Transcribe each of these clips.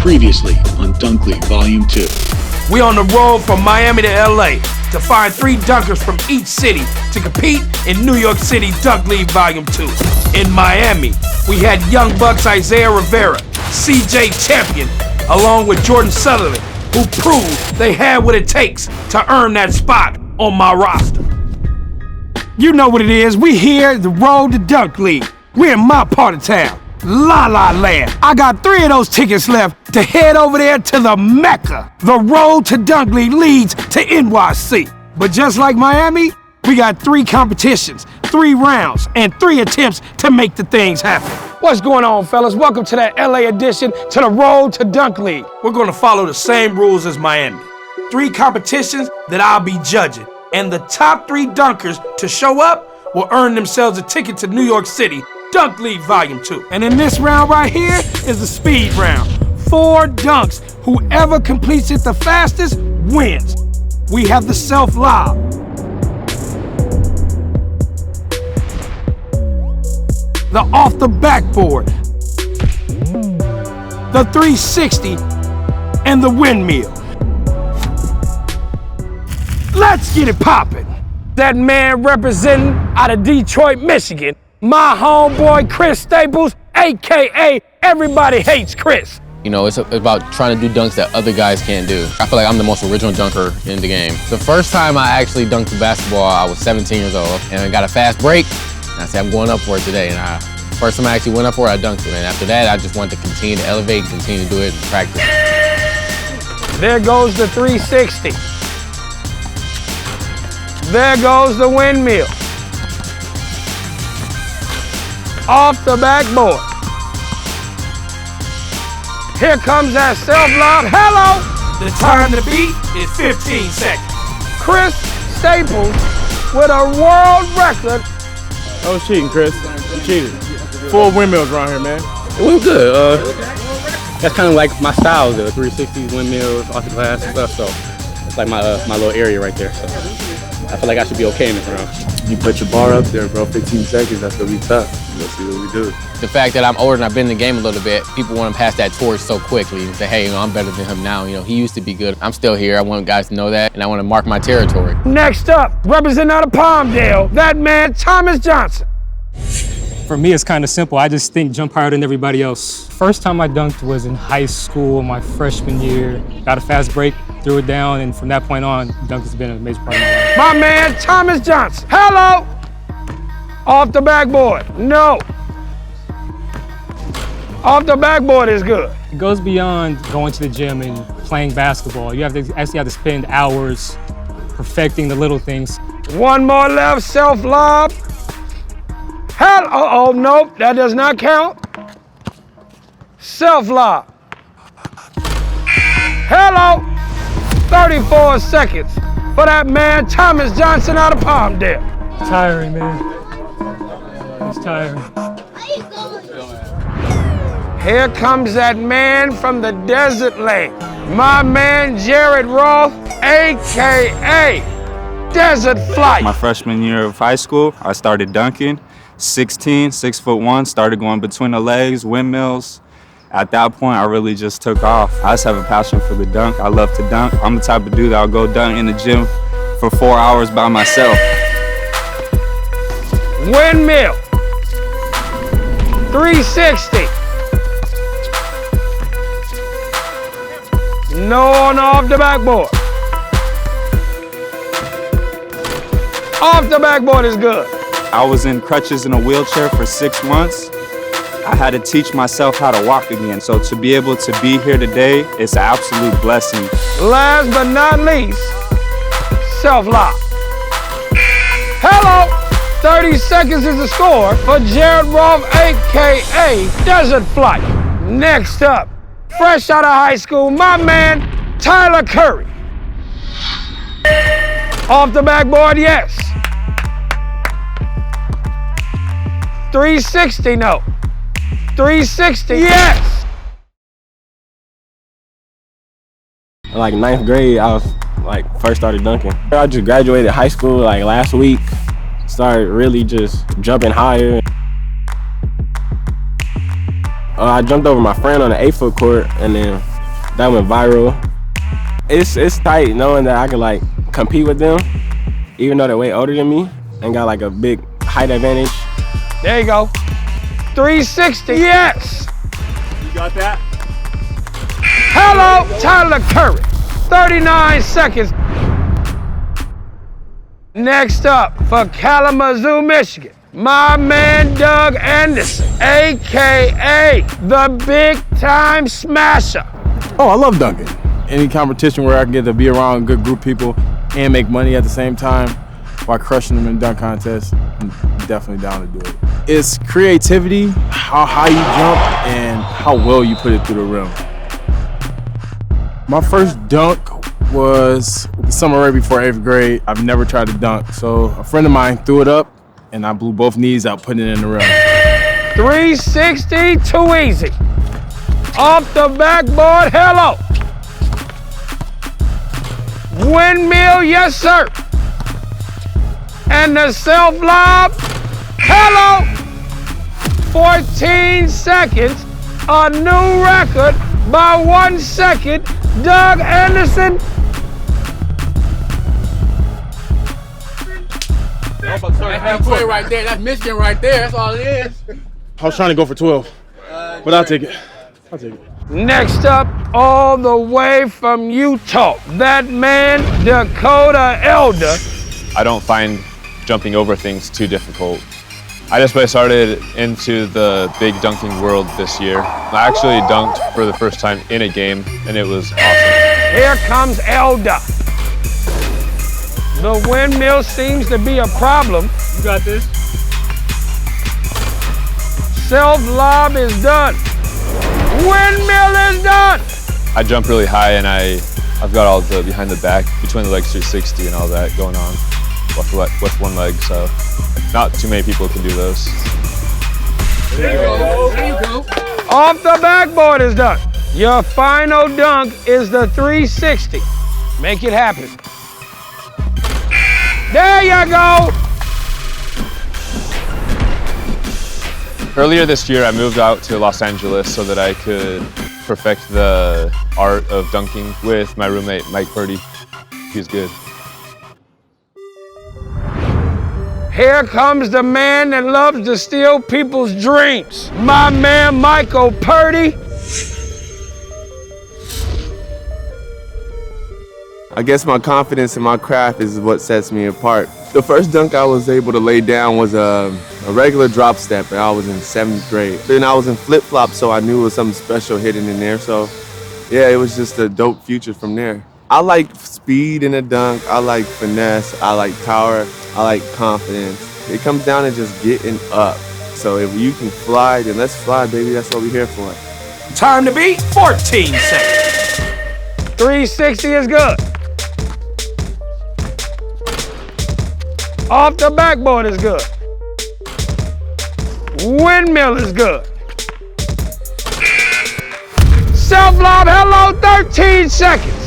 Previously on Dunk League Volume 2. We on the road from Miami to LA to find 3 dunkers from each city to compete in New York City Dunk League Volume 2. In Miami, we had Young Bucks Isaiah Rivera, CJ Champion, along with Jordan Sutherland, who proved they had what it takes to earn that spot on my roster. You know what it is. We here, the road to Dunk League. We're in my part of town, La La Land. I got 3 of those tickets left to head over there to the Mecca. The road to Dunk League leads to NYC. But just like Miami, we got 3 competitions, 3 rounds, and 3 attempts to make the things happen. What's going on, fellas? Welcome to that LA edition to the road to Dunk League. We're gonna follow the same rules as Miami. 3 competitions that I'll be judging. And the top 3 dunkers to show up will earn themselves a ticket to New York City Dunk League Volume 2. And in this round right here is the speed round. 4 dunks. Whoever completes it the fastest wins. We have the self-lob. The off the backboard. The 360 and the windmill. Let's get it poppin'. That man representing out of Detroit, Michigan, my homeboy Chris Staples, AKA Everybody Hates Chris. You know, it's about trying to do dunks that other guys can't do. I feel like I'm the most original dunker in the game. The first time I actually dunked the basketball, I was 17 years old, and I got a fast break, and I said, I'm going up for it today. And first time I actually went up for it, I dunked it. And after that, I just wanted to continue to elevate, continue to do it in practice. There goes the 360. There goes the windmill. Off the backboard. Here comes that self-lob. Hello! The time to beat is 15 seconds. Chris Staples with a world record. I was cheating, Chris. You cheated. 4 windmills around here, man. It went good. That's kind of like my style, the 360s, windmills, off the glass and stuff. So it's like my little area right there. So I feel like I should be okay in this round. You put your bar up there, bro. 15 seconds, that's gonna be tough. Let's see what we do. The fact that I'm older and I've been in the game a little bit, people want to pass that torch so quickly and say, hey, you know, I'm better than him now. You know, he used to be good. I'm still here. I want guys to know that, and I want to mark my territory. Next up, representing out of Palmdale, that man, Thomas Johnson. For me, it's kind of simple. I just think jump higher than everybody else. First time I dunked was in high school, my freshman year. Got a fast break, threw it down, and from that point on, dunk has been a major part of my life. My man, Thomas Johnson. Hello! Off the backboard. No. Off the backboard is good. It goes beyond going to the gym and playing basketball. You actually have to spend hours perfecting the little things. One more left, self-lob. Uh-oh, nope, that does not count. Self-lob. Hello. 34 seconds for that man, Thomas Johnson out of Palmdale. It's tiring, man. It's tiring. Here comes that man from the desert land. My man, Jared Roth, AKA Desert Flight. My freshman year of high school, I started dunking. 16, 6'1", started going between the legs, windmills. At that point, I really just took off. I just have a passion for the dunk. I love to dunk. I'm the type of dude that'll go dunk in the gym for 4 hours by myself. Windmill. 360. No on off the backboard. Off the backboard is good. I was in crutches in a wheelchair for 6 months. I had to teach myself how to walk again. So to be able to be here today, it's an absolute blessing. Last but not least, self-lock. Hello! 30 seconds is the score for Jared Roth, AKA Desert Flight. Next up, fresh out of high school, my man, Tyler Curry. Off the backboard, yes. 360, no. 360, yes. Like 9th grade, I was first started dunking. I just graduated high school last week. Started really just jumping higher. I jumped over my friend on the 8-foot court, and then That went viral. It's tight knowing that I could like compete with them, even though they're way older than me and got like a big height advantage. There you go. 360, yes! You got that? Hello, Tyler Curry. 39 seconds. Next up, for Kalamazoo, Michigan, my man Doug Anderson, AKA the Big Time Smasher. Oh, I love dunking. Any competition where I can get to be around a good group of people and make money at the same time while crushing them in dunk contests, I'm definitely down to do it. It's creativity, how high you jump, and how well you put it through the rim. My first dunk was the summer right before 8th grade. I've never tried to dunk, so a friend of mine threw it up, and I blew both knees out putting it in the rim. 360, too easy. Off the backboard, hello. Windmill, yes sir. And the self-lob, hello. 14 seconds, a new record by 1 second. Doug Anderson. That's halfway right there. That's Michigan right there. That's all it is. I was trying to go for 12, but I'll take it. I'll take it. Next up, all the way from Utah, that man, Dakota Elder. I don't find jumping over things too difficult. I just started into the big dunking world this year. I actually dunked for the first time in a game, and it was awesome. Here comes Elder. The windmill seems to be a problem. You got this. Self-lob is done. Windmill is done. I jump really high, and I've got all the behind the back, between the legs 360 and all that going on with one leg, so not too many people can do those. There you go. Off the backboard is done. Your final dunk is the 360. Make it happen. There you go. Earlier this year, I moved out to Los Angeles so that I could perfect the art of dunking with my roommate, Mike Purdy. He's good. Here comes the man that loves to steal people's dreams. My man, Michael Purdy. I guess my confidence in my craft is what sets me apart. The first dunk I was able to lay down was a regular drop step, and I was in 7th grade. Then I was in flip-flops, so I knew it was something special hidden in there. So, yeah, it was just a dope future from there. I like speed in a dunk. I like finesse. I like power. I like confidence. It comes down to just getting up. So if you can fly, then let's fly, baby. That's what we're here for. Time to beat, 14 seconds. 360 is good. Off the backboard is good. Windmill is good. Self-lob, hello, 13 seconds.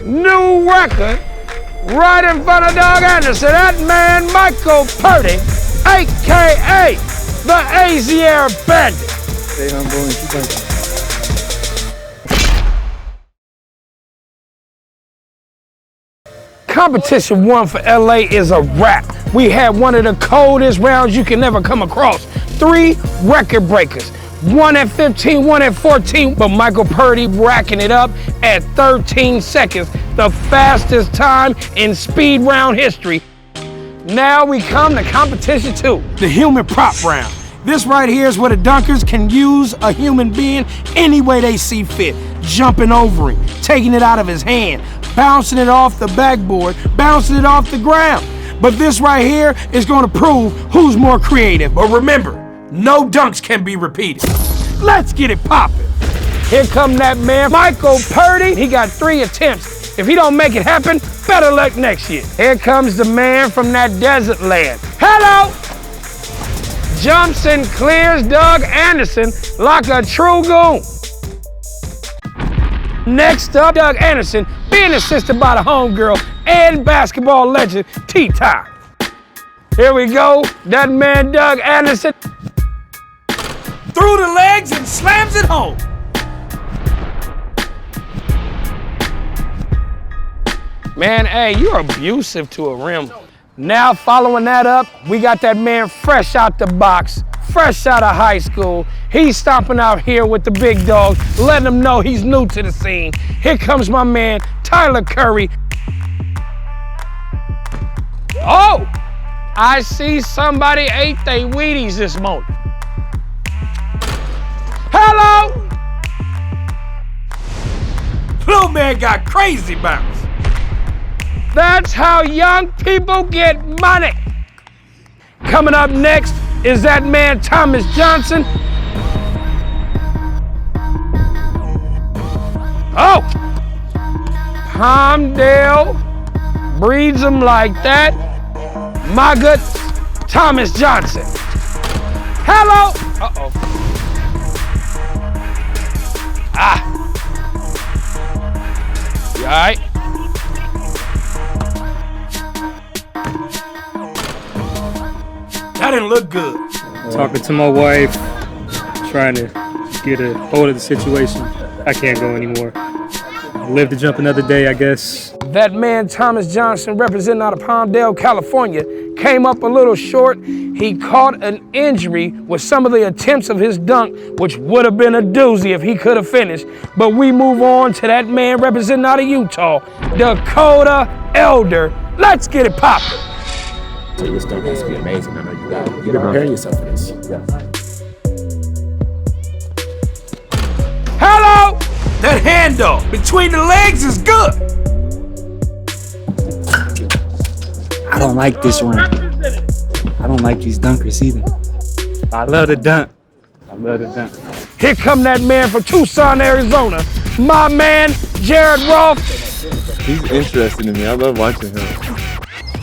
New record right in front of Doug Anderson. That man, Michael Purdy, AKA the Azier Bandit. Stay humble and keep dunking. Competition 1 for LA is a wrap. We had one of the coldest rounds you can ever come across. 3 record breakers. 1 at 15, 1 at 14, but Michael Purdy racking it up at 13 seconds, the fastest time in speed round history. Now we come to competition 2, the human prop round. This right here is where the dunkers can use a human being any way they see fit. Jumping over him, taking it out of his hand, bouncing it off the backboard, bouncing it off the ground. But this right here is going to prove who's more creative. But remember, no dunks can be repeated. Let's get it popping. Here come that man, Michael Purdy. He got 3 attempts. If he don't make it happen, better luck next year. Here comes the man from that desert land. Hello! Jumps and clears Doug Anderson like a true goon. Next up, Doug Anderson being assisted by the homegirl and basketball legend, T-Time. Here we go, that man Doug Anderson. Through the legs and slams it home. Man, hey, you're abusive to a rim. Now, following that up, we got that man fresh out the box, fresh out of high school. He's stomping out here with the big dogs, letting them know he's new to the scene. Here comes my man, Tyler Curry. Oh, I see somebody ate they Wheaties this morning. Hello! Little man got crazy bounce. That's how young people get money. Coming up next is that man Thomas Johnson. Oh! Palmdale breeds them like that. My good Thomas Johnson. Hello! Uh-oh. Ah. You all right? That didn't look good. Talking to my wife, trying to get a hold of the situation. I can't go anymore. Live to jump another day, I guess. That man, Thomas Johnson, representing out of Palmdale, California, came up a little short. He caught an injury with some of the attempts of his dunk, which would have been a doozy if he could have finished. But we move on to that man representing out of Utah, Dakota Elder. Let's get it poppin'. So this dunk has to be amazing. I know you got to prepare yourself for this. Hello! That handle between the legs is good. I don't like this one. I don't like these dunkers either. I love the dunk. I love the dunk. Here come that man from Tucson, Arizona. My man, Jared Rolfe. He's interesting to me. I love watching him.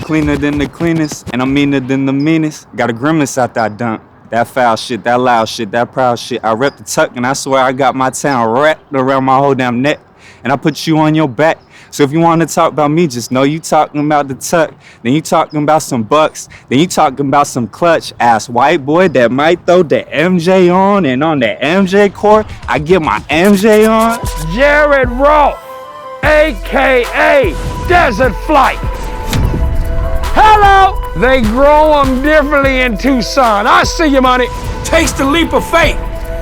Cleaner than the cleanest, and I'm meaner than the meanest. Got a grimace out that dunk. That foul shit, that loud shit, that proud shit. I rep the tuck, and I swear I got my town wrapped around my whole damn neck. And I put you on your back. So if you want to talk about me, just know you talking about the tuck. Then you talking about some bucks. Then you talking about some clutch ass white boy that might throw the MJ on. And on the MJ court, I get my MJ on. Jared Rolfe, AKA Desert Flight. Hello! They grow them differently in Tucson. I see you, money. Takes the leap of faith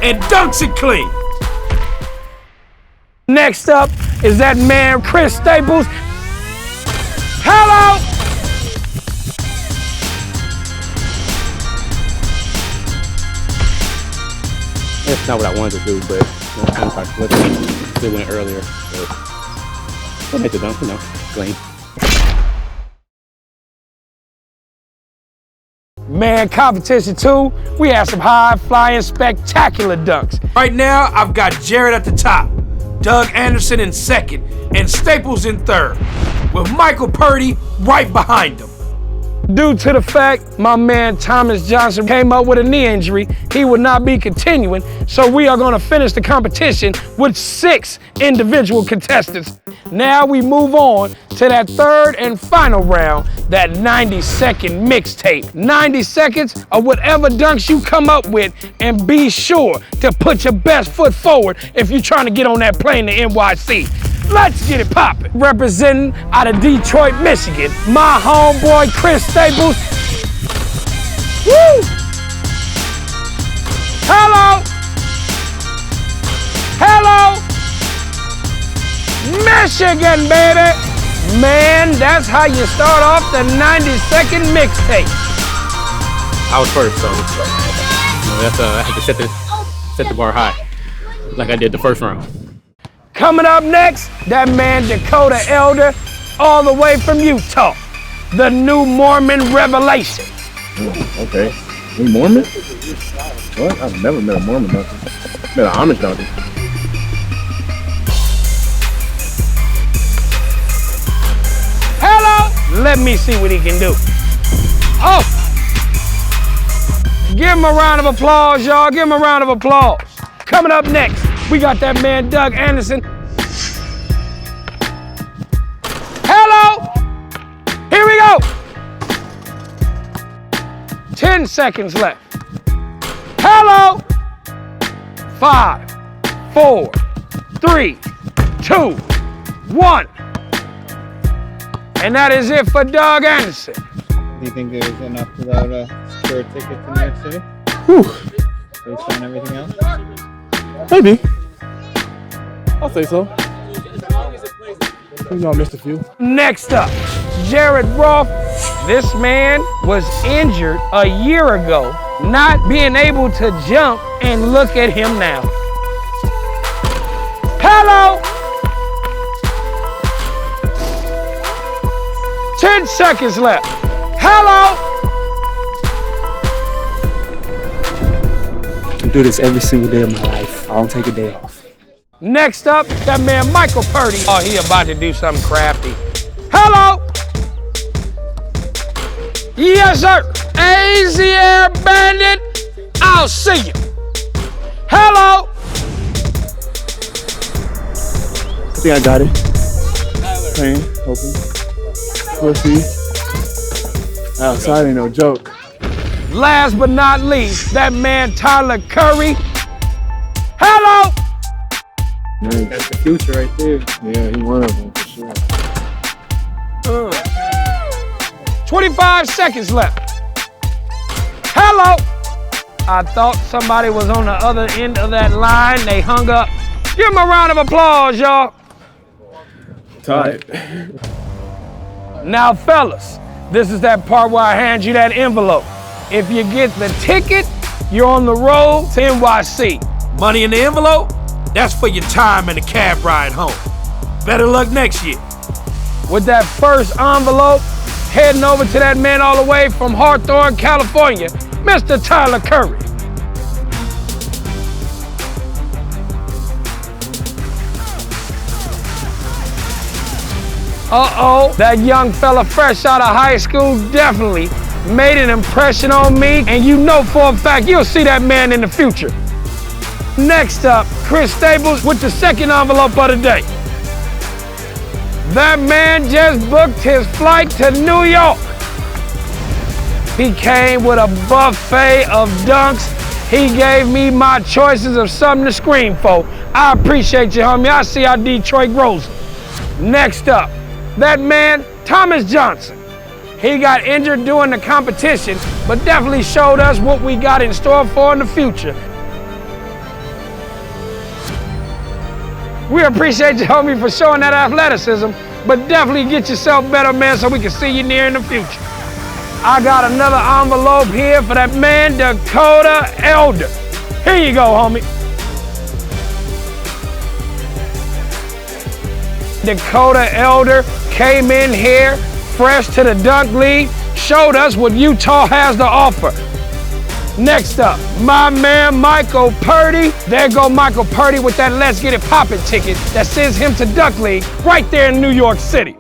and dunks it clean. Next up is that man, Chris Staples. Hello! That's not what I wanted to do, but I'm sorry, it went earlier. So we'll make the dunk, clean. Man, competition 2, we have some high-flying, spectacular dunks. Right now, I've got Jared at the top, Doug Anderson in second, and Staples in third, with Michael Purdy right behind him. Due to the fact my man Thomas Johnson came up with a knee injury, he will not be continuing, so we are gonna finish the competition with 6 individual contestants. Now we move on to that third and final round, that 90-second mixtape. 90 seconds of whatever dunks you come up with, and be sure to put your best foot forward if you're trying to get on that plane to NYC. Let's get it poppin'. Representing out of Detroit, Michigan, my homeboy Chris Staples. Woo! Hello! Hello! Michigan, baby! Man, that's how you start off the 90-second mixtape. I was first, so I had to set the bar high, like I did the first round. Coming up next, that man Dakota Elder, all the way from Utah, the new Mormon revelation. Okay. New Mormon? What? I've never met a Mormon donkey. Met an Amish donkey. Hello! Let me see what he can do. Oh! Give him a round of applause, y'all. Give him a round of applause. Coming up next, we got that man Doug Anderson. Hello! Here we go! 10 seconds left. Hello! 5, 4, 3, 2, 1. And that is it for Doug Anderson. Do you think there's enough to secure a ticket to New York City? Whew. Based on everything else? Maybe. I'll say so. You know I missed a few. Next up, Jared Roth. This man was injured a year ago, not being able to jump, and look at him now. Hello! 10 seconds left. Hello! I do this every single day of my life. I don't take a day off. Next up, that man Michael Purdy. Oh, he about to do something crafty. Hello! Yes, sir. AZ Air Bandit. I'll see you. Hello! I think I got it. Playing, open. Pussy. Outside ain't no joke. Last but not least, that man Tyler Curry. Hello! That's the future right there. Yeah, he one of them for sure. 25 seconds left. Hello! I thought somebody was on the other end of that line. They hung up. Give them a round of applause, y'all. Tight. Now, fellas, this is that part where I hand you that envelope. If you get the ticket, you're on the road to NYC. Money in the envelope? That's for your time and the cab ride home. Better luck next year. With that first envelope, heading over to that man all the way from Hawthorne, California, Mr. Tyler Curry. Uh-oh, that young fella fresh out of high school definitely made an impression on me, and you know for a fact you'll see that man in the future. Next up, Chris Staples with the second envelope of the day. That man just booked his flight to New York. He came with a buffet of dunks. He gave me my choices of something to scream for. I appreciate you, homie. I see how Detroit grows. Next up, that man, Thomas Johnson. He got injured during the competition, but definitely showed us what we got in store for in the future. We appreciate you, homie, for showing that athleticism, but definitely get yourself better, man, so we can see you near in the future. I got another envelope here for that man, Dakota Elder. Here you go, homie. Dakota Elder came in here fresh to the Dunk League, showed us what Utah has to offer. Next up, my man Michael Purdy. There go Michael Purdy with that Let's Get It Poppin' ticket that sends him to Dunk League right there in New York City.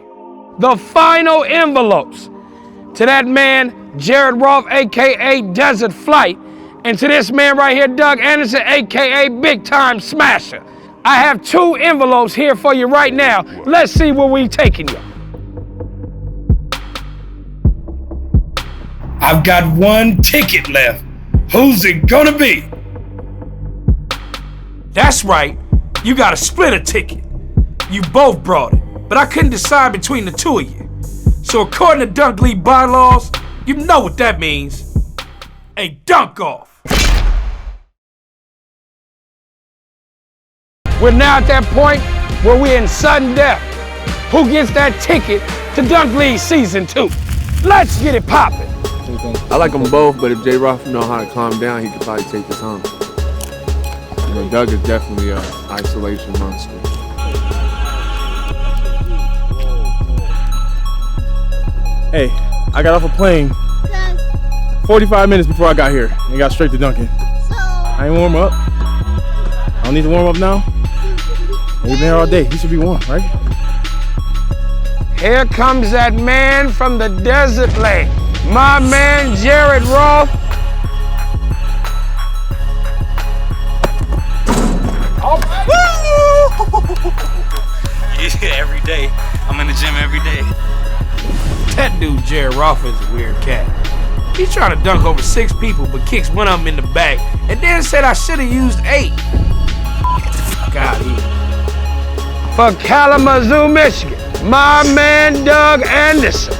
The final envelopes to that man, Jared Roth, AKA Desert Flight, and to this man right here, Doug Anderson, AKA Big Time Smasher. I have 2 envelopes here for you right now. Let's see where we taking you. I've got 1 ticket left. Who's it gonna be? That's right, you gotta split a ticket. You both brought it, but I couldn't decide between the 2 of you. So according to Dunk League bylaws, you know what that means. A dunk off. We're now at that point where we're in sudden death. Who gets that ticket to Dunk League Season 2? Let's get it poppin'. I like them both, but if J. Roth know how to calm down, he could probably take this home. You know, Doug is definitely an isolation monster. Hey, I got off a plane 45 minutes before I got here and got straight to dunking. I ain't warm up. I don't need to warm up now. You've been here all day. You should be warm, right? Here comes that man from the desert land. My man, Jared Roth. All right. Yeah, every day. I'm in the gym every day. That dude, Jared Roth, is a weird cat. He's trying to dunk over 6 people, but kicks one of them in the back, and then said I should have used 8. Get the fuck out of here. For Kalamazoo, Michigan, my man Doug Anderson.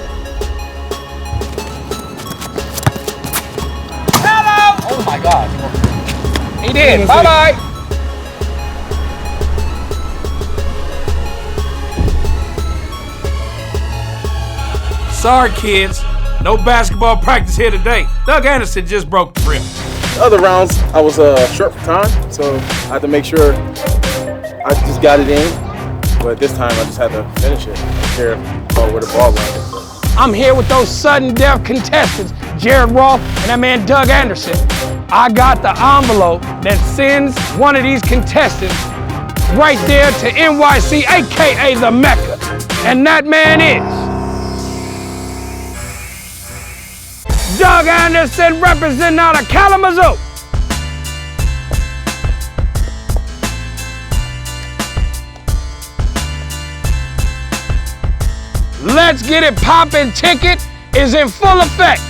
Hello! Oh my God. He did. Bye-bye. Sorry, kids. No basketball practice here today. Doug Anderson just broke the rim. The other rounds, I was short for time, so I had to make sure I just got it in. But this time, I just had to finish it. I don't care about where the ball went. I'm here with those sudden death contestants, Jared Roth and that man Doug Anderson. I got the envelope that sends one of these contestants right there to NYC, AKA the Mecca. And that man is Doug Anderson, representing out of Kalamazoo. Let's Get It Poppin' ticket is in full effect.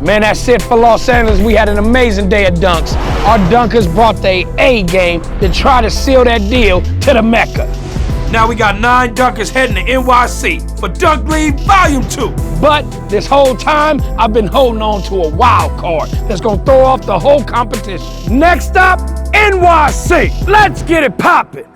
Man, that's it for Los Angeles. We had an amazing day at Dunks. Our dunkers brought their A game to try to seal that deal to the Mecca. Now we got 9 dunkers heading to NYC for Dunk League Volume 2. But this whole time, I've been holding on to a wild card that's gonna throw off the whole competition. Next up, NYC. Let's get it poppin'.